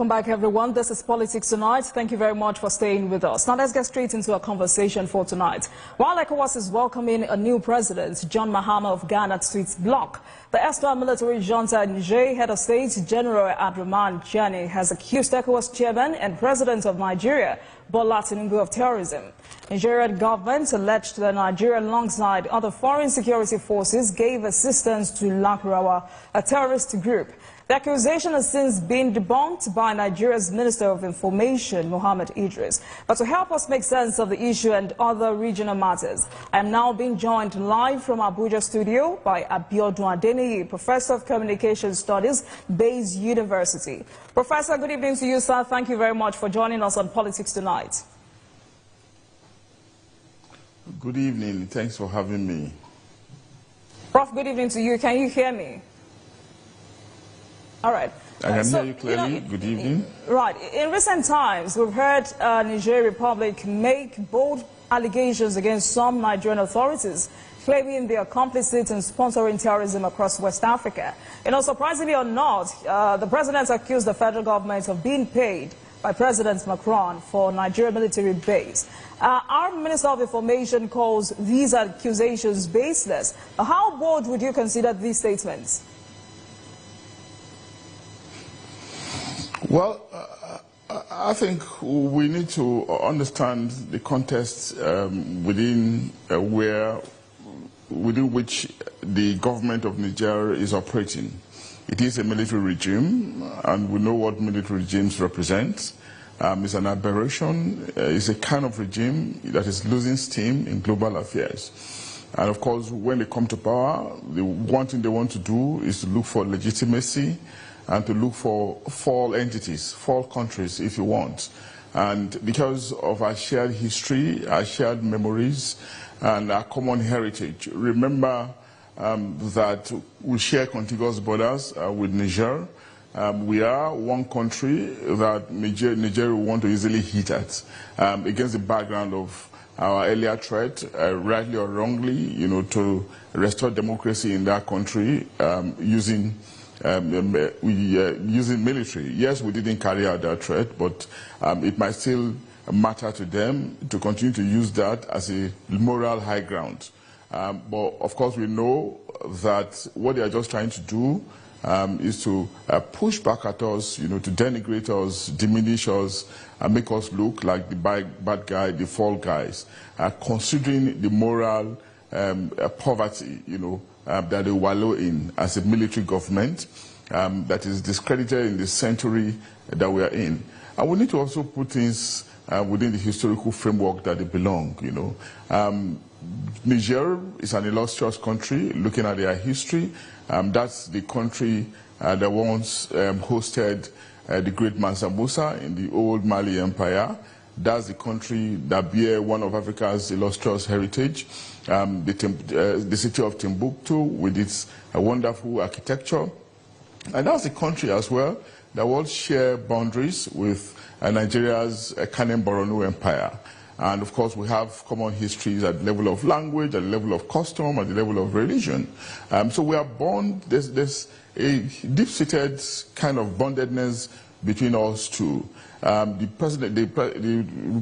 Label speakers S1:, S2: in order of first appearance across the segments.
S1: Welcome back, everyone. This is Politics Tonight. Thank you very much for staying with us. Now, let's get straight into our conversation for tonight. While ECOWAS is welcoming a new president, John Mahama of Ghana, to its bloc, the erstwhile military junta in Niger, head of state General Tchiani, has accused ECOWAS chairman and president of Nigeria, Bola Tinubu, of terrorism. Nigerian government alleged that Nigeria, alongside other foreign security forces, gave assistance to Lakurawa, a terrorist group. The accusation has since been debunked by Nigeria's Minister of Information, Mohammed Idris. But to help us make sense of the issue and other regional matters, I am now being joined live from Abuja studio by Abiodun Adeniyi, Professor of Communication Studies, Bayes University. Professor, good evening to you, sir. Thank you very much for joining us on Politics Tonight.
S2: Good evening. Thanks for having me.
S1: Prof, good evening to you. Can you hear me? All right.
S2: I can hear you clearly. Good evening.
S1: Right. In recent times, we've heard Niger Republic make bold allegations against some Nigerian authorities, claiming they are complicit in sponsoring terrorism across West Africa. Surprisingly or not, the president accused the federal government of being paid by President Macron for Nigeria military base. Our Minister of Information calls these accusations baseless. How bold would you consider these statements?
S2: Well, I think we need to understand the context within which the government of Niger is operating. It is a military regime, and we know what military regimes represent. It's an aberration. It's a kind of regime that is losing steam in global affairs. And of course, when they come to power, the one thing they want to do is to look for legitimacy and to look for fall entities, fall countries, if you want. And because of our shared history, our shared memories, and our common heritage, remember that we share contiguous borders with Niger. We are one country that Niger will want to easily hit at, against the background of our earlier threat, rightly or wrongly, to restore democracy in that country using military. Yes, we didn't carry out that threat, but it might still matter to them to continue to use that as a moral high ground. But of course, we know that what they are just trying to do is to push back at us, to denigrate us, diminish us, and make us look like the bad guy, the fall guys, considering the moral poverty, that they wallow in as a military government that is discredited in the century that we are in. And we need to also put things within the historical framework that they belong, Niger is an illustrious country, looking at their history. That's the country that once hosted the great Mansa Musa in the old Mali Empire. That's the country that bears one of Africa's illustrious heritage, the city of Timbuktu with its wonderful architecture. And that's the country as well that will share boundaries with Nigeria's Kanem-Borno Empire. And of course, we have common histories at the level of language, at the level of custom, at the level of religion. So we are born, there's a deep-seated kind of bondedness between us two. The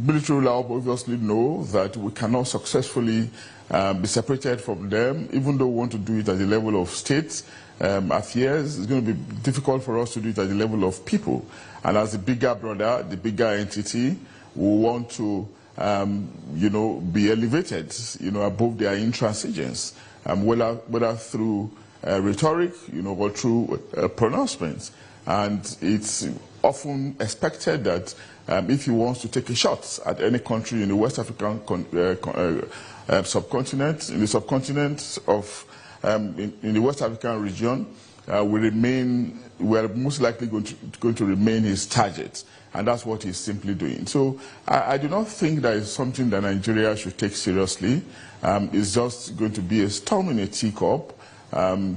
S2: military ruler obviously know that we cannot successfully be separated from them, even though we want to do it at the level of state affairs. It's going to be difficult for us to do it at the level of people. And as the bigger brother, the bigger entity, we want to be elevated, above their intransigence, whether through rhetoric, or through pronouncements. And it's often expected that if he wants to take a shot at any country in the West African subcontinent, in the subcontinent of in the West African region, we are most likely going to remain his target. And that's what he's simply doing. So I do not think that is something that Nigeria should take seriously. It's just going to be a storm in a teacup.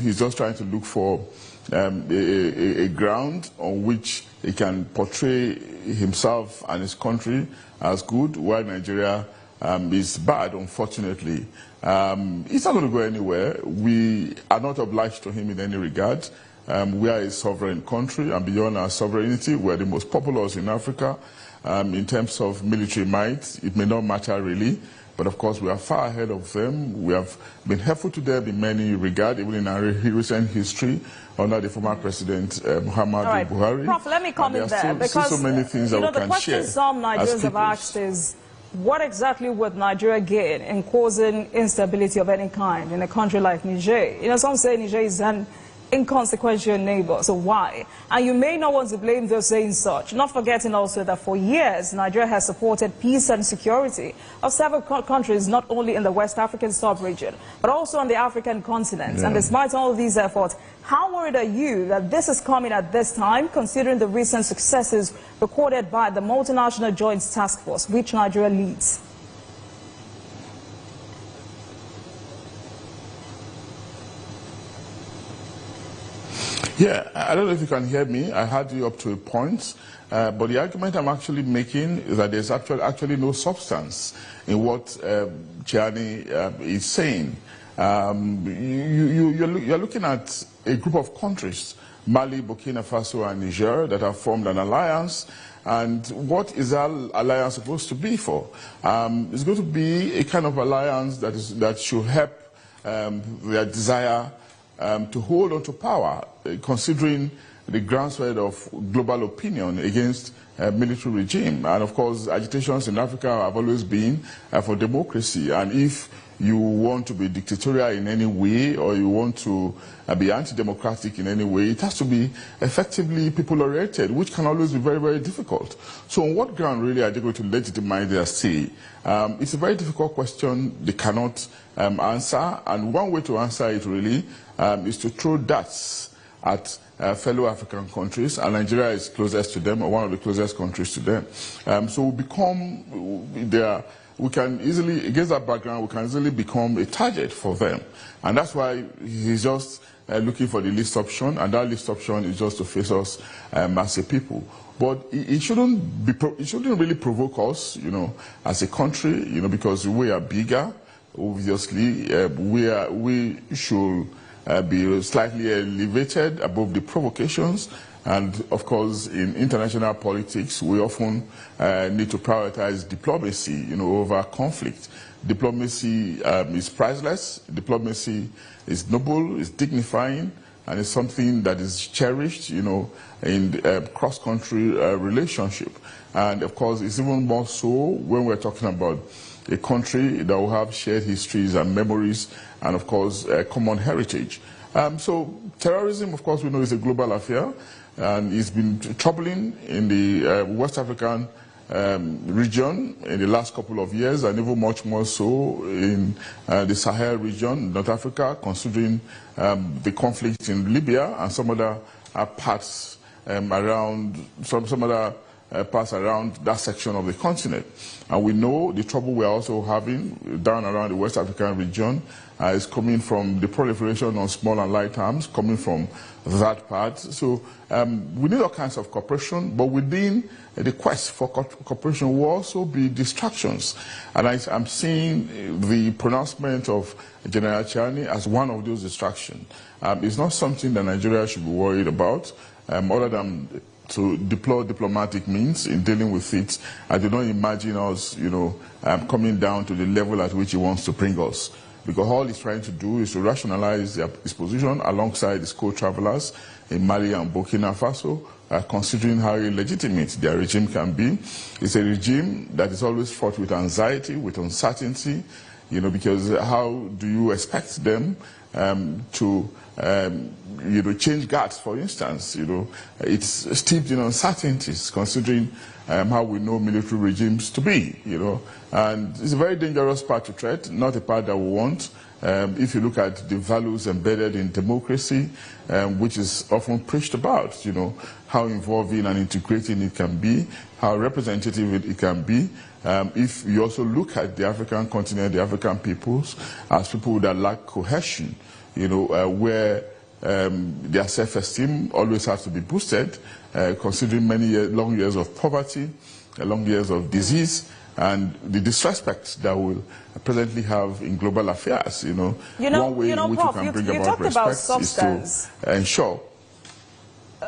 S2: He's just trying to look for a ground on which he can portray himself and his country as good, while Nigeria is bad, unfortunately. He's not going to go anywhere. We are not obliged to him in any regard. We are a sovereign country, and beyond our sovereignty, we are the most populous in Africa. In terms of military might, it may not matter really, but of course we are far ahead of them. We have been helpful to them in many regards, even in our recent history under the former President Muhammadu Buhari.
S1: Prof, let me come in there, because
S2: so many things that we can share.
S1: The question some Nigerians have asked is, what exactly would Nigeria gain in causing instability of any kind in a country like Niger? Some say Niger is an inconsequential neighbor, so why? And you may not want to blame those saying such, not forgetting also that for years Nigeria has supported peace and security of several countries, not only in the West African sub-region, but also on the African continent. Yeah. And despite all of these efforts, how worried are you that this is coming at this time, considering the recent successes recorded by the Multinational Joint Task Force, which Nigeria leads?
S2: Yeah, I don't know if you can hear me. I heard you up to a point, but the argument I'm actually making is that there's actually no substance in what Tchiani is saying. You're looking at a group of countries, Mali, Burkina Faso, and Niger, that have formed an alliance. And what is that alliance supposed to be for? It's going to be a kind of alliance that should help their desire to hold on to power, considering the groundswell of global opinion against military regime. And of course, agitations in Africa have always been for democracy. And if you want to be dictatorial in any way, or you want to be anti-democratic in any way, it has to be effectively people-oriented, which can always be very, very difficult. So on what ground really are they going to legitimize their say? It's a very difficult question they cannot answer, and one way to answer it really is to throw darts at fellow African countries, and Nigeria is closest to them, or one of the closest countries to them. So we can easily, against that background, we can easily become a target for them. And that's why he's just looking for the least option, and that least option is just to face us as a people. But it shouldn't really provoke us, as a country, because we are bigger. Obviously, we should be slightly elevated above the provocations. And of course, in international politics, we often need to prioritize diplomacy, over conflict. Diplomacy is priceless. Diplomacy is noble, is dignifying, and it's something that is cherished, in cross-country relationship. And of course, it's even more so when we're talking about a country that will have shared histories and memories, and of course, common heritage. So terrorism, of course, we know is a global affair, and it's been troubling in the West African region in the last couple of years, and even much more so in the Sahel region, North Africa, considering the conflict in Libya and some other parts around parts around that section of the continent. And we know the trouble we're also having down around the West African region is coming from the proliferation of small and light arms, coming from that part. So we need all kinds of cooperation, but within the quest for cooperation will also be distractions. And I'm seeing the pronouncement of General Tchiani as one of those distractions. It's not something that Nigeria should be worried about, other than to deploy diplomatic means in dealing with it. I do not imagine us, coming down to the level at which he wants to bring us. Because all he's trying to do is to rationalize his position alongside his co-travelers in Mali and Burkina Faso, considering how illegitimate their regime can be. It's a regime that is always fraught with anxiety, with uncertainty, because how do you expect them to change guards, for instance? It's steeped in uncertainties, considering how we know military regimes to be, and it's a very dangerous path to tread, not a path that we want. If you look at the values embedded in democracy, which is often preached about, how involving and integrating it can be, how representative it can be. If you also look at the African continent, the African peoples, as people that lack cohesion, where their self-esteem always has to be boosted, considering long years of poverty, long years of disease, and the disrespect that we'll presently have in global affairs. One way in which
S1: Prof,
S2: you can bring
S1: you
S2: about
S1: respect
S2: is to ensure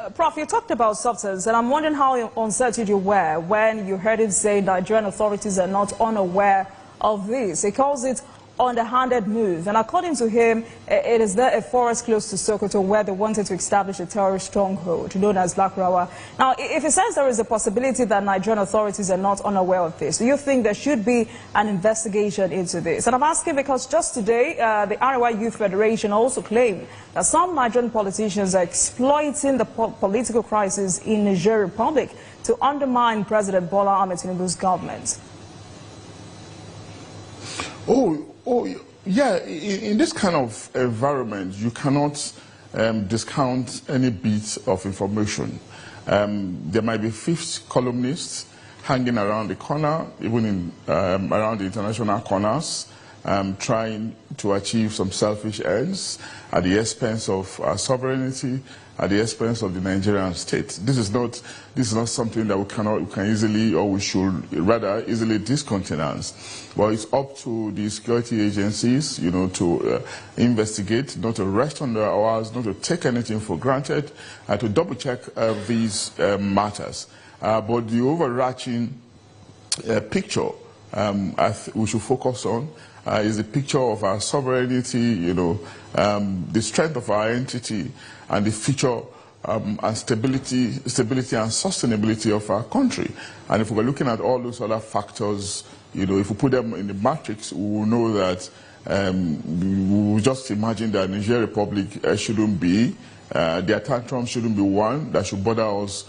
S1: Prof, you talked about substance, and I'm wondering how uncertain you were when you heard him say Nigerian authorities are not unaware of this. He calls it underhanded move, and according to him, it is there a forest close to Sokoto where they wanted to establish a terrorist stronghold known as Lakrawa. Now, if he says there is a possibility that Nigerian authorities are not unaware of this, do you think there should be an investigation into this? And I'm asking because just today, the Arewa Youth Federation also claimed that some Nigerian politicians are exploiting the political crisis in Niger Republic to undermine President Bola Ahmed Tinubu's government.
S2: Oh, yeah, in this kind of environment, you cannot discount any bit of information. There might be fifth columnists hanging around the corner, even in, around the international corners, trying to achieve some selfish ends at the expense of our sovereignty, at the expense of the Nigerian state. This is not something that we can easily, or we should rather easily discountenance. But it's up to the security agencies, you know, to investigate, not to rest on their hours, not to take anything for granted, to double check these matters. But the overarching picture we should focus on is the picture of our sovereignty, you know, the strength of our entity, and the future and stability and sustainability of our country. And if we're looking at all those other factors, you know, if we put them in the matrix, we will know that we will just imagine that Niger Republic shouldn't be, their tantrum shouldn't be one that should bother us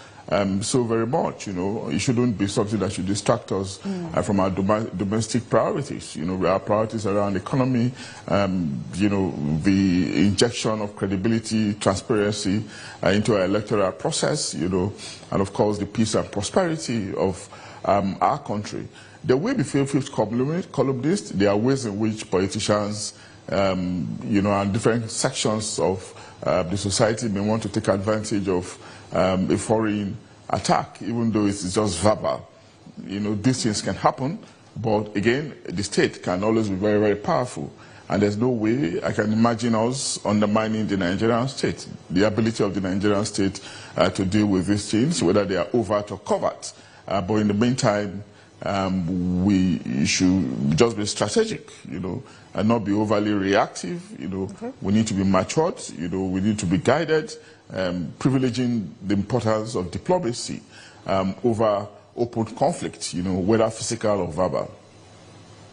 S2: so very much. You know, it shouldn't be something that should distract us from our domestic priorities. You know, our priorities around economy, you know, the injection of credibility, transparency into our electoral process, you know, and of course the peace and prosperity of our country. There will be fifth columnists. There are ways in which politicians, you know, and different sections of the society may want to take advantage of a foreign attack, even though it's just verbal. You know, these things can happen, but again, the state can always be very, very powerful. And there's no way I can imagine us undermining the Nigerian state, the ability of the Nigerian state to deal with these things, whether they are overt or covert. But in the meantime, we should just be strategic, you know, and not be overly reactive. You know, we need to be matured. You know, we need to be guided, privileging the importance of diplomacy over open conflict. You know, whether physical or verbal.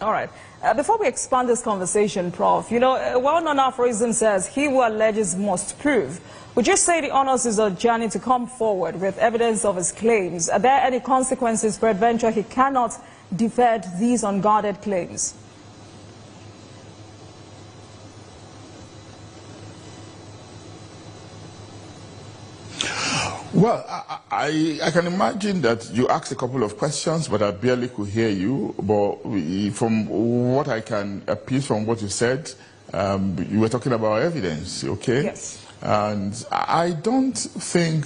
S1: All right. Before we expand this conversation, Prof, you know, a well-known aphorism says, "He who alleges must prove." Would you say the onus is on Tchiani to come forward with evidence of his claims? Are there any consequences peradventure he cannot defend these unguarded claims?
S2: Well, I can imagine that you asked a couple of questions, but I barely could hear you. But from what I can appease from what you said, you were talking about evidence, okay?
S1: Yes.
S2: And I don't think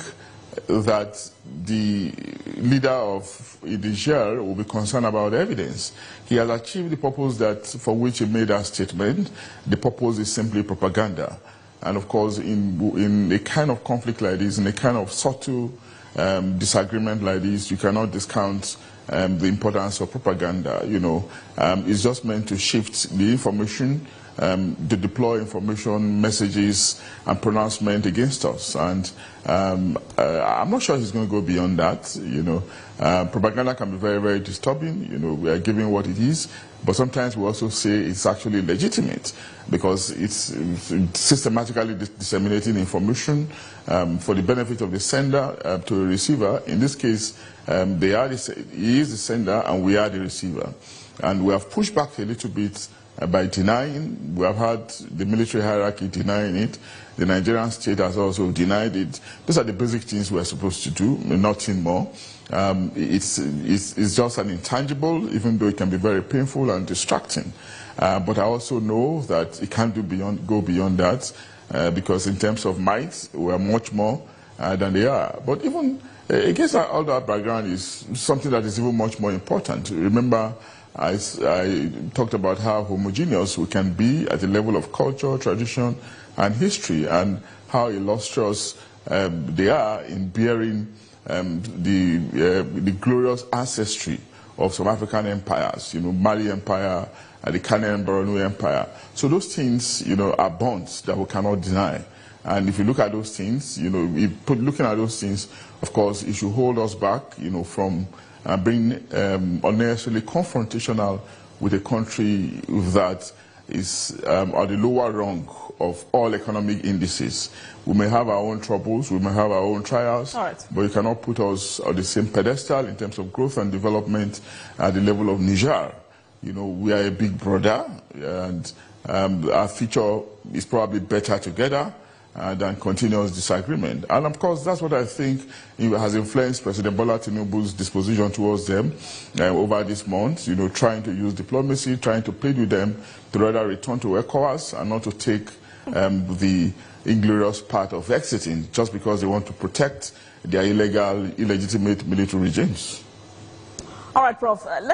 S2: that the leader of Niger will be concerned about evidence. He has achieved the purpose that for which he made that statement. The purpose is simply propaganda. And of course, in a kind of conflict like this, in a kind of subtle disagreement like this, you cannot discount the importance of propaganda. You know, it's just meant to shift the information, to deploy information, messages, and pronouncement against us. And I'm not sure he's going to go beyond that. You know, propaganda can be very, very disturbing. You know, we are giving what it is, but sometimes we also say it's actually legitimate because it's systematically disseminating information for the benefit of the sender to the receiver. In this case, he is the sender and we are the receiver. And we have pushed back a little bit by denying. We have had the military hierarchy denying it. The Nigerian state has also denied it. Those are the basic things we're supposed to do, nothing more. It's just an intangible, even though it can be very painful and distracting. But I also know that it can't go beyond that, because in terms of might, we are much more than they are. But even against all that background is something that is even much more important. Remember, I talked about how homogeneous we can be at the level of culture, tradition, and history, and how illustrious they are in bearing the glorious ancestry of some African empires, Mali Empire, the Ghanaian Borno Empire. So those things, are bonds that we cannot deny. And if you look at those things, looking at those things, of course, it should hold us back, from being unnecessarily confrontational with a country that is at the lower rung of all economic indices. We may have our own troubles, we may have our own trials, but you cannot put us on the same pedestal in terms of growth and development at the level of Niger. We are a big brother, and our future is probably better together than continuous disagreement. And of course, that's what I think has influenced President Bola Tinubu's disposition towards them over this month, trying to use diplomacy, trying to plead with them to rather return to ECOWAS and not to take the inglorious path of exiting just because they want to protect their illegitimate military regimes.
S1: All right, Prof. Let's